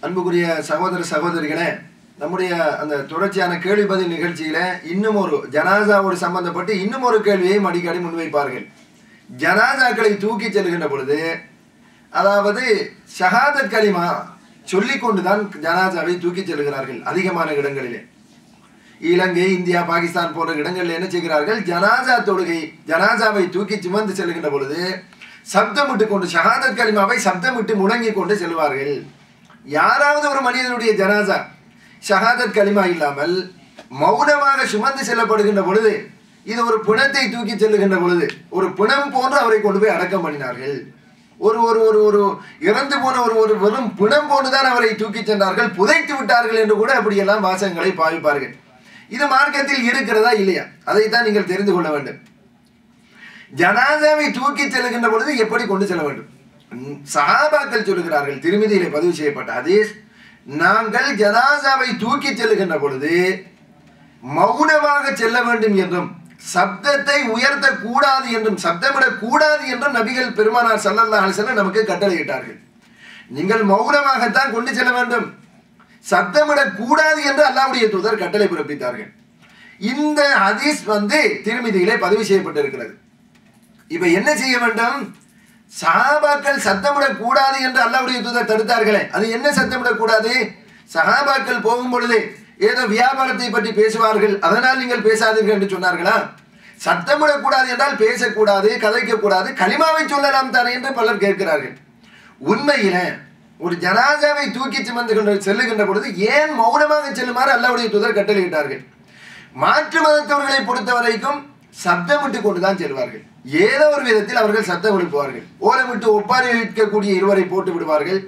அன்புக்குரிய சகோதர சகோதரிகளே, நம்முடைய அந்த தொடர்ச்சியான கேள்வி பதில் நிகழ்ச்சியில இன்னும் ஒரு ஜனாசாவோடு சம்பந்தப்பட்டு இன்னும் ஒரு கேள்வியையும் அடிக்கடி முன்வைப்பார்கள். ஜனாசாக்களை தூக்கி செல்கின்ற பொழுது, அதாவது ஷஹாதத் கலிமா சொல்லிக்கொண்டுதான் ஜனாசாவை தூக்கி செல்கிறார்கள். அதிகமான இடங்களிலே இலங்கை, இந்தியா, பாகிஸ்தான் போன்ற இடங்களில் என்ன செய்கிறார்கள், ஜனாசாவை தூக்கி சுமந்து செல்கின்ற பொழுது சப்தமிட்டு கொண்டு ஷஹாதத் கலிமாவை சப்தமிட்டு முழங்கி கொண்டு செல்வார்கள். யாராவது ஒரு மனிதனுடைய ஜனாசா ஷஹாதத் கலிமா இல்லாமல் மௌனமாக சுமந்து செல்லப்படுகின்ற பொழுது, இது ஒரு பிணத்தை தூக்கி செல்லுகின்ற பொழுது ஒரு பிணம் போன்று அவரை கொண்டு போய் அடக்கம் பண்ணினார்கள். ஒரு ஒரு ஒரு ஒரு இறந்து போன ஒரு வெறும் பிணம் போன்றுதான் அவரை தூக்கி சென்றார்கள், புதைத்து விட்டார்கள் என்று கூட அப்படியெல்லாம் வாசகங்களை பாவிப்பார்கள். இது மார்க்கத்தில் இருக்கிறதா இல்லையா, அதைத்தான் நீங்கள் தெரிந்து கொள்ள வேண்டும். ஜனாசாவை தூக்கி செல்லுகின்ற பொழுது எப்படி கொண்டு செல்ல வேண்டும்? சஹாபாக்கள் சொல்லுகிறார்கள், திருமதியிலே பதிவு செய்யப்பட்ட ஹதீஸ், நாங்கள் ஜனாசாவை தூக்கி செல்லுகின்ற பொழுது மௌனமாக செல்ல வேண்டும் என்றும் சப்தத்தை உயர்த்த கூடாது என்றும் சப்தமிடக் கூடாது என்றும் நபிகள் பெருமானார் ஸல்லல்லாஹு அலைஹி வஸல்லம் நமக்கு கட்டளையிட்டார்கள். நீங்கள் மௌனமாகத்தான் கொண்டு செல்ல வேண்டும், சப்தமிடக் கூடாது என்று அல்லாஹ்வுடைய தூதர் கட்டளை பிறப்பித்தார்கள். இந்த ஹதீஸ் திருமதியிலே பதிவு செய்யப்பட்டிருக்கிறது. இப்ப என்ன செய்ய வேண்டும்? சஹாபாக்கள் சத்தமிடக் கூடாது என்று அல்லாஹ்வுடைய தூதர் தடுத்தார்களே, அது என்ன சத்தமிடக் கூடாது? சஹாபாக்கள் போகும் பொழுது ஏதோ வியாபாரத்தை பற்றி பேசுவார்கள், அதனால் நீங்கள் பேசாதீர்கள் என்று சொன்னார்களா? சத்தமிடக்கூடாது என்றால் பேசக்கூடாது, கதைக்கக்கூடாது, கலிமாவை சொல்லலாம் தானே என்று பலர் கேட்கிறார்கள். உண்மையில ஒரு ஜனாசாவை தூக்கி சுமந்து செல்லுகின்ற பொழுது ஏன் மௌனமாக செல்லுமாறு அல்லாஹ்வுடைய தூதர் கட்டளையிட்டார்கள்? மாற்று மதத்தவர்களை பொறுத்த வரைக்கும் சப்தமிட்டு கொண்டுதான் செல்வார்கள். ஏதோ ஒரு விதத்தில் அவர்கள் சத்தம் எழுப்புவார்கள். ஓலமிட்டு ஒப்பாரி வைக்கக்கூடிய இருவரை போட்டு விடுவார்கள்.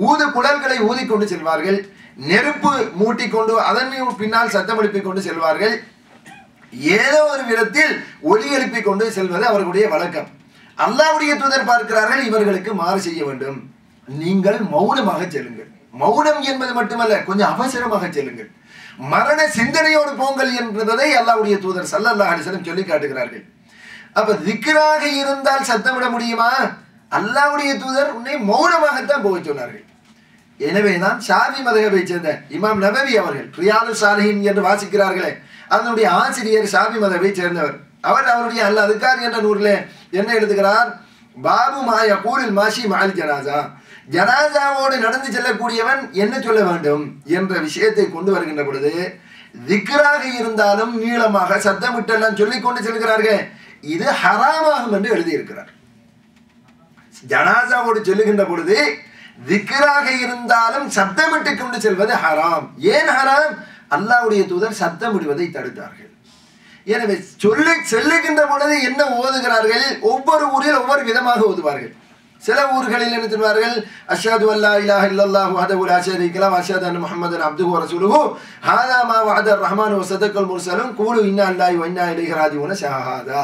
ஊது குழல்களை ஊதிக்கொண்டு செல்வார்கள். நெருப்பு மூட்டிக்கொண்டு அதன் பின்னால் சத்தம் எழுப்பிக் கொண்டு செல்வார்கள். ஏதோ ஒரு விதத்தில் ஒலி எழுப்பிக் கொண்டு செல்வது அவர்களுடைய வழக்கம். அல்லாஹ்வுடைய தூதர் பார்க்கிறார்கள், இவர்களுக்கு மாறு செய்ய வேண்டும், நீங்கள் மௌனமாக செல்லுங்கள். மௌனம் என்பது மட்டுமல்ல, கொஞ்சம் அவசரமாக செல்லுங்கள், மரண சிந்தனையோடு போங்கள் என்பதை அல்லாஹ்வுடைய தூதர் ஸல்லல்லாஹு அலைஹி வஸல்லம் சொல்லி காட்டுகிறார்கள். அப்ப திக்ராக இருந்தால் சத்தமிட முடியுமா? அல்லாஹ்வுடைய தூதர் உன்னை மௌனமாகத்தான் போக சொன்னார்கள். எனவேதான் ஷாஃபி மதஹபை சேர்ந்த இமாம் நவவி அவர்கள் ரியாது சாலிஹின் என்று வாசிக்கிறார்களே, அதனுடைய ஆசிரியர் ஷாஃபி மதஹபை சேர்ந்தவர். அவர் அவருடைய அல் அதுகார் என்ற நூலில் என்ன எழுதுகிறார்? பாபு மாயா கூலில் மாஷி மால் ஜனாசா, ஜனாசாவோடு நடந்து செல்லக்கூடியவன் என்ன சொல்ல வேண்டும் என்ற விஷயத்தை கொண்டு வருகின்ற பொழுது, திக்ராக இருந்தாலும் நீளமாக சத்தமிட்டெல்லாம் சொல்லிக் கொண்டு செல்கிறார்கள், இது ஹராமாகும் என்று எழுதியிருக்கிறார். ஜனாசாவோடு செல்லுகின்ற பொழுது திக்ராக இருந்தாலும் சத்தமிட்டு கொண்டு செல்வது ஹராம். ஏன் ஹராம்? அல்லாஹ்வுடைய தூதர் சத்தமிடுவதை தடுத்தார்கள். எனவே செல்லுகின்ற பொழுது என்ன ஓதுகிறார்கள்? ஒவ்வொரு ஊரில் ஒவ்வொரு விதமாக ஓதுவார்கள். சில ஊர்களில் என்ன சொல்வார்கள்? அஷ்ஹது அல்லா இலாஹ இல்லல்லாஹு வஹ்தஹு லா ஷரீக லஹு வ அஷ்ஹது அன்ன முஹம்மதன் அப்துஹு வ ரசூலுஹு ஹாதா மா வஅதர் ரஹ்மானு வ ஸதகல் முர்ஸலூன் கூலு இன்னா லில்லாஹி வ இன்னா இலைஹி ராஜிஊன் ஷஹாதா.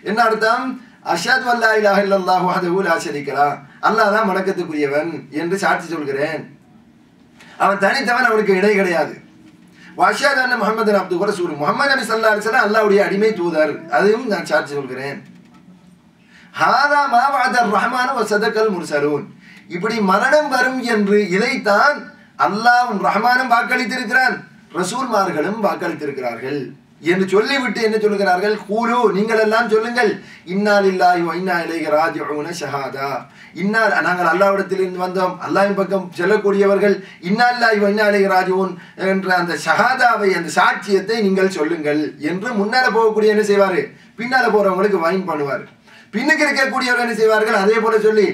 என்ன அர்த்தம்? அஷ்ஹது அல்லா இலாஹ இல்லல்லாஹு வஹ்தஹு லா ஷரீக லஹு, அல்லாஹ் தான் வணக்கத்துக்குரியவன் என்று சாட்சி சொல்கிறேன், அவன் தனித்தவன், அவனுக்கு இணை கிடையாது. வஅஷ்ஹது அன்ன முஹம்மதன் அப்துஹு வ ரசூலுஹு, முஹம்மது நபி ஸல்லல்லாஹு அலைஹி வஸல்லம் அல்லாஹ்வுடைய அடிமை தூதர், அதையும் நான் சாட்சி சொல்கிறேன். ஹாதா மா வஅதர் ரஹ்மானு வ ஸதகல் முர்ஸலூன், இப்படி மரணம் வரும் என்று இதைத்தான் அல்லாஹ்வும் ரஹ்மானும் வாக்களித்திருக்கிறான், ரசூல்மார்களும் வாக்களித்திருக்கிறார்கள் என்று சொல்லிவிட்டு என்ன சொல்கிறார்கள்? கூலு, நீங்கள் எல்லாம் சொல்லுங்கள், இன்னா லில்லாஹி வ இன்னா இலைஹி ராஜிஊன ஷஹாதா, நாங்கள் அல்லாஹ்விடத்திலிருந்து வந்தோம், அல்லாஹ்வின் பக்கம் செல்லக்கூடியவர்கள், இன்னா லில்லாஹி வ இன்னா இலைஹி ராஜிஊன் என்ற அந்த ஷஹாதாவை, அந்த சாட்சியத்தை நீங்கள் சொல்லுங்கள் என்று முன்னால போகக்கூடிய என்ன செய்வாரு? பின்னால போறவங்களுக்கு வைன் பண்ணுவார். பின்னுக்கு இருக்கக்கூடியவர்கள் என்ன செய்வார்கள்? அதே போல சொல்லி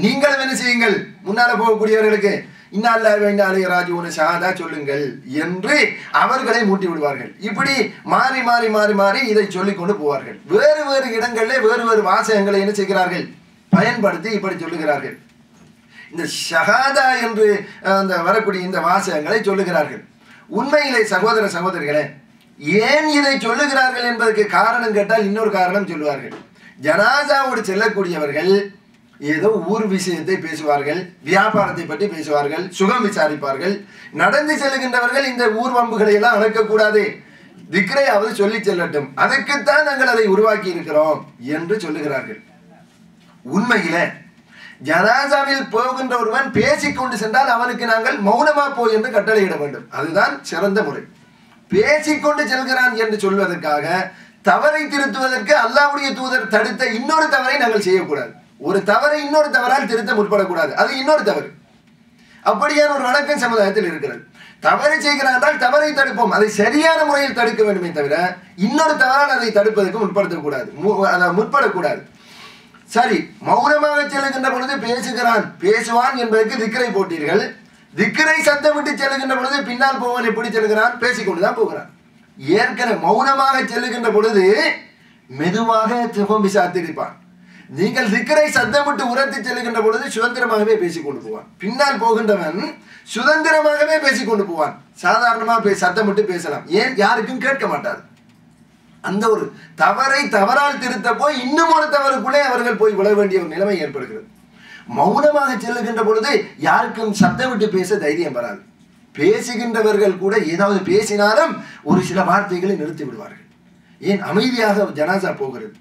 நீங்களும் என்ன செய்யுங்கள்? முன்னால போகக்கூடியவர்களுக்கு இன்னா லில்லாஹி வ இன்னா இலைஹி ராஜிஊன் ஷஹாதா சொல்லுங்கள் என்று அவர்களை மூட்டி விடுவார்கள். இப்படி மாறி மாறி மாறி மாறி இதை சொல்லிக் கொண்டு போவார்கள். வேறு வேறு இடங்களில் வேறு வேறு வாசகங்களை என்ன செய்கிறார்கள்? பயன்படுத்தி இப்படி சொல்லுகிறார்கள். இந்த ஷஹாதா என்று அந்த வரக்கூடிய இந்த வாசகங்களை சொல்லுகிறார்கள். உண்மையிலே சகோதர சகோதரிகளே, ஏன் இதை சொல்லுகிறார்கள் என்பதற்கு காரணம் கேட்டால் இன்னொரு காரணம் சொல்லுவார்கள். ஜனாசாவோடு செல்லக்கூடியவர்கள் ஏதோ ஊர் விஷயத்தை பேசுவார்கள், வியாபாரத்தை பற்றி பேசுவார்கள், சுகம் விசாரிப்பார்கள். நடந்து செல்லுகின்றவர்கள் இந்த ஊர் வம்புகளை எல்லாம் அடக்கக்கூடாது, திக்ரையாவது சொல்லி செல்லட்டும், அதற்குத்தான் நாங்கள் அதை உருவாக்கி இருக்கிறோம் என்று சொல்லுகிறார்கள். உண்மையில ஜனாசாவில் போகின்ற ஒருவன் பேசிக்கொண்டு சென்றால் அவனுக்கு நாங்கள் மௌனமா போய் என்று கட்டளையிட வேண்டும். அதுதான் சிறந்த முறை. பேசிக்கொண்டு செல்கிறான் என்று சொல்வதற்காக தவறை திருத்துவதற்கு அல்லாஹ்வுடைய தூதர் தடுத்த இன்னொரு தவறை நாங்கள் செய்யக்கூடாது. ஒரு தவறை இன்னொரு தவறால் திருத்த முற்படக்கூடாது. அது இன்னொரு தவறு. அப்படியான ஒரு வழக்கம் சமுதாயத்தில் இருக்கிறது. தவறு செய்கிறான் என்றால் தவறை தடுப்போம், அதை சரியான முறையில் தடுக்க வேண்டுமே தவிர இன்னொரு தவறால் அதை தடுப்பதற்கு முற்படக்கூடாது. சரி, மௌனமாக செல்லுகின்ற பொழுது பேசுவான் என்பதற்கு திக்ரை போட்டீர்கள். திக்ரை சத்தமிட்டு செல்லுகின்ற பொழுது பின்னால் போவான் எப்படி செல்கிறான்? பேசிக்கொண்டுதான் போகிறான். ஏற்கனவே மௌனமாக செல்லுகின்ற பொழுது மெதுவாக திரும்பி சாத்திருப்பான். நீங்கள் திக்ரை சத்தமிட்டு உரத்து செல்லுகின்ற பொழுது சுதந்திரமாகவே பேசிக்கொண்டு போவான். பின்னால் போகின்றவன் சுதந்திரமாகவே பேசிக்கொண்டு போவான். சாதாரணமாக சத்தமிட்டு பேசலாம், ஏன் யாருக்கும் கேட்க மாட்டார். அந்த ஒரு தவறை தவறால் திருத்த போய் இன்னும் ஒரு தவறுக்குள்ளே அவர்கள் போய் விழ வேண்டிய ஒரு நிலைமை ஏற்படுகிறது. மௌனமாக செல்லுகின்ற பொழுது யாருக்கும் சத்தமிட்டு பேச தைரியம் வராது. பேசுகின்றவர்கள் கூட ஏதாவது பேசினாலும் ஒரு சில வார்த்தைகளை நிறுத்தி விடுவார்கள். ஏன்? அமைதியாக ஜனாசா போகிறது.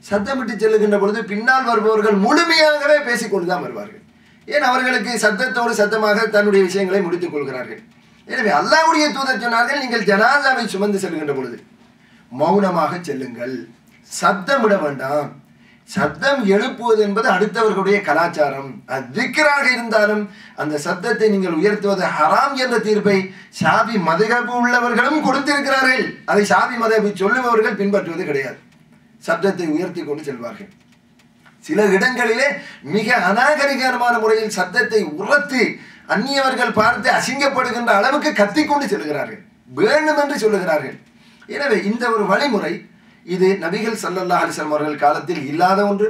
சத்தமிட்டு செல்லுகின்ற பொழுது பின்னால் வருபவர்கள் முழுமையாகவே பேசிக்கொண்டுதான் வருவார்கள். ஏன்? அவர்களுக்கு சத்தத்தோடு சத்தமாக தன்னுடைய விஷயங்களை முடித்துக் கொள்கிறார்கள். எனவே அல்லாஹ்வுடைய தூதர் சொன்னார்கள், நீங்கள் ஜனாசாவை சுமந்து செல்கின்ற பொழுது மௌனமாக செல்லுங்கள், சத்தமிட வேண்டாம். சத்தம் எழுப்புவது என்பது அடுத்தவர்களுடைய கலாச்சாரம். அது திக்ராக இருந்தாலும் அந்த சத்தத்தை நீங்கள் உயர்த்துவது ஹராம் என்ற தீர்ப்பை ஷாஃபி மதுஹப் உள்ளவர்களும் கொடுத்திருக்கிறார்கள். அதை ஷாஃபி மதுஹப் சொல்லுபவர்கள் பின்பற்றுவது கிடையாது. சத்தத்தை உயர்த்தி கொண்டு செல்வார்கள். சில இடங்களிலே மிக அநாகரிகமான முறையில் சத்தத்தை உரத்து அந்நியவர்கள் பார்த்து அசிங்கப்படுகின்ற அளவுக்கு கத்திக்கொண்டு செல்கிறார்கள், வேண்டும் என்று சொல்லுகிறார்கள். எனவே இந்த ஒரு வழிமுறை இது நபிகள் ஸல்லல்லாஹு அலைஹி வஸல்லம் அவர்கள் காலத்தில் இல்லாத ஒன்று,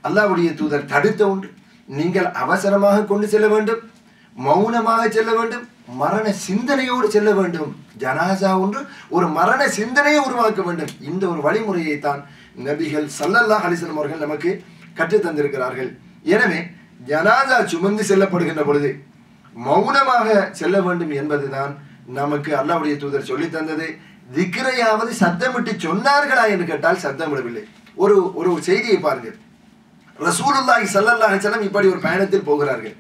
அல்லாஹ்வுடைய தூதர் தடுத்த ஒன்று. நீங்கள் அவசரமாக கொண்டு செல்ல வேண்டும், மௌனமாக செல்ல வேண்டும், மரண சிந்தனையோடு செல்ல வேண்டும். ஜனாசா ஒன்று ஒரு மரண சிந்தனையை உருவாக்க வேண்டும். இந்த ஒரு வழிமுறையை தான் நபிகள் ஸல்லல்லாஹு அலைஹி வஸல்லம் அவர்கள் நமக்கு கற்றுத் தந்திருக்கிறார்கள். எனவே ஜனாசா சுமந்து செல்லப்படுகின்ற பொழுது மௌனமாக செல்ல வேண்டும் என்பதுதான் நமக்கு அல்லாஹ்வுடைய தூதர் சொல்லி தந்தது. திக்ரையாவது சத்தமிட்டு சொன்னார்களா என்று கேட்டால் சத்தமிடவில்லை. ஒரு செய்தியை பாருங்கள். ரசூலுல்லாஹி ஸல்லல்லாஹு அலைஹி வஸல்லம் இப்படி ஒரு பயணத்தில் போகிறார்கள்.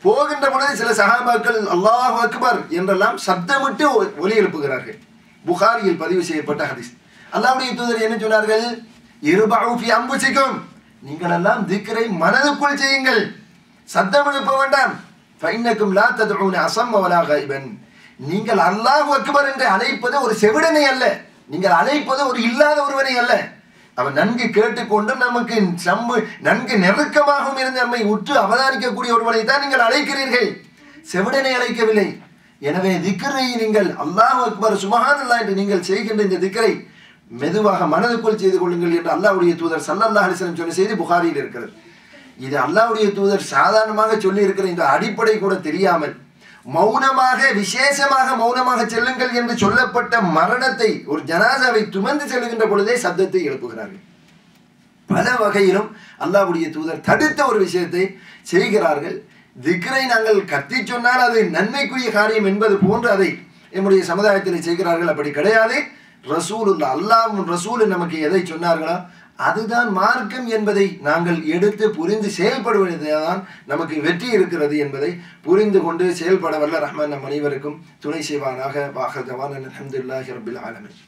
போகின்ற பொழுது சில சஹாபாக்கள் அல்லாஹு அக்பர் என்றெல்லாம் சத்தமிட்டு ஒலி எழுப்புகிறார்கள். புகாரியில் பதிவு செய்யப்பட்ட ஹதீஸ். அல்லாஹ்வுடைய தூதர் என்ன சொன்னார்கள்? இர்பஉ ஃபி அன்ஃபுசிக்கும், நீங்கள் எல்லாம் திக்ரை மனதுக்குள் செய்யுங்கள், சத்தம் எழுப்ப வேண்டாம். ஃபஇன்னக்கும் லா ததுஊன அஸம்ம வலா கைபன், நீங்கள் அல்லாஹு அக்பர் என்று அழைப்பது ஒரு செவிடனை அல்ல, நீங்கள் அழைப்பது ஒரு இல்லாத ஒருவனை அல்ல. அவன் நன்கு கேட்டுக்கொண்டும் நமக்கு நன்கு நெருக்கமாகவும் இருந்து நம்மை உற்று அவதானிக்கக்கூடிய ஒருவனை தான் நீங்கள் அழைக்கிறீர்கள், செவிடனை அழைக்கவில்லை. எனவே திக்ரை நீங்கள் அல்லாஹு அக்பர் சுப்ஹானல்லாஹ் என்று நீங்கள் செய்கின்ற இந்த திக்ரை மெதுவாக மனதுக்குள் செய்து கொள்ளுங்கள் என்று அல்லாஹ்வுடைய தூதர் ஸல்லல்லாஹு அலைஹி வஸல்லம் சொன்ன செய்தி புகாரியில் இருக்கிறது. இது அல்லாஹ்வுடைய தூதர் சாதாரணமாக சொல்லி இருக்கிற இந்த அடிப்படை கூட தெரியாமல் மௌனமாக, விசேஷமாக மௌனமாக செல்லுங்கள் என்று சொல்லப்பட்ட மரணத்தை, ஒரு ஜனாசாவை சுமந்து செல்லுகின்ற பொழுதே சத்தத்தை எழுப்புகிறார்கள். பல வகையிலும் அல்லாஹ்வுடைய தூதர் தடுத்த ஒரு விஷயத்தை செய்கிறார்கள். திக்ரை நாங்கள் கத்தி சொன்னால் அது நன்மைக்குரிய காரியம் என்பது போன்று அதை நம்முடைய சமுதாயத்தில் செய்கிறார்கள். அப்படி கிடையாது. ரசூலுல்லாஹ், அல்லாஹ்வும் ரசூலும் நமக்கு எதை சொன்னார்களோ அதுதான் மார்க்கம் என்பதை நாங்கள் எடுத்து புரிந்து செயல்படுவதுதான் நமக்கு வெற்றி இருக்கிறது என்பதை புரிந்து கொண்டு செயல்பட வல்ல ரஹ்மான் நம் அனைவருக்கும் துணை செய்வானாக. வாஹர் தவானா அல்ஹம்துலில்லாஹி ரப்பில் ஆலமீன்.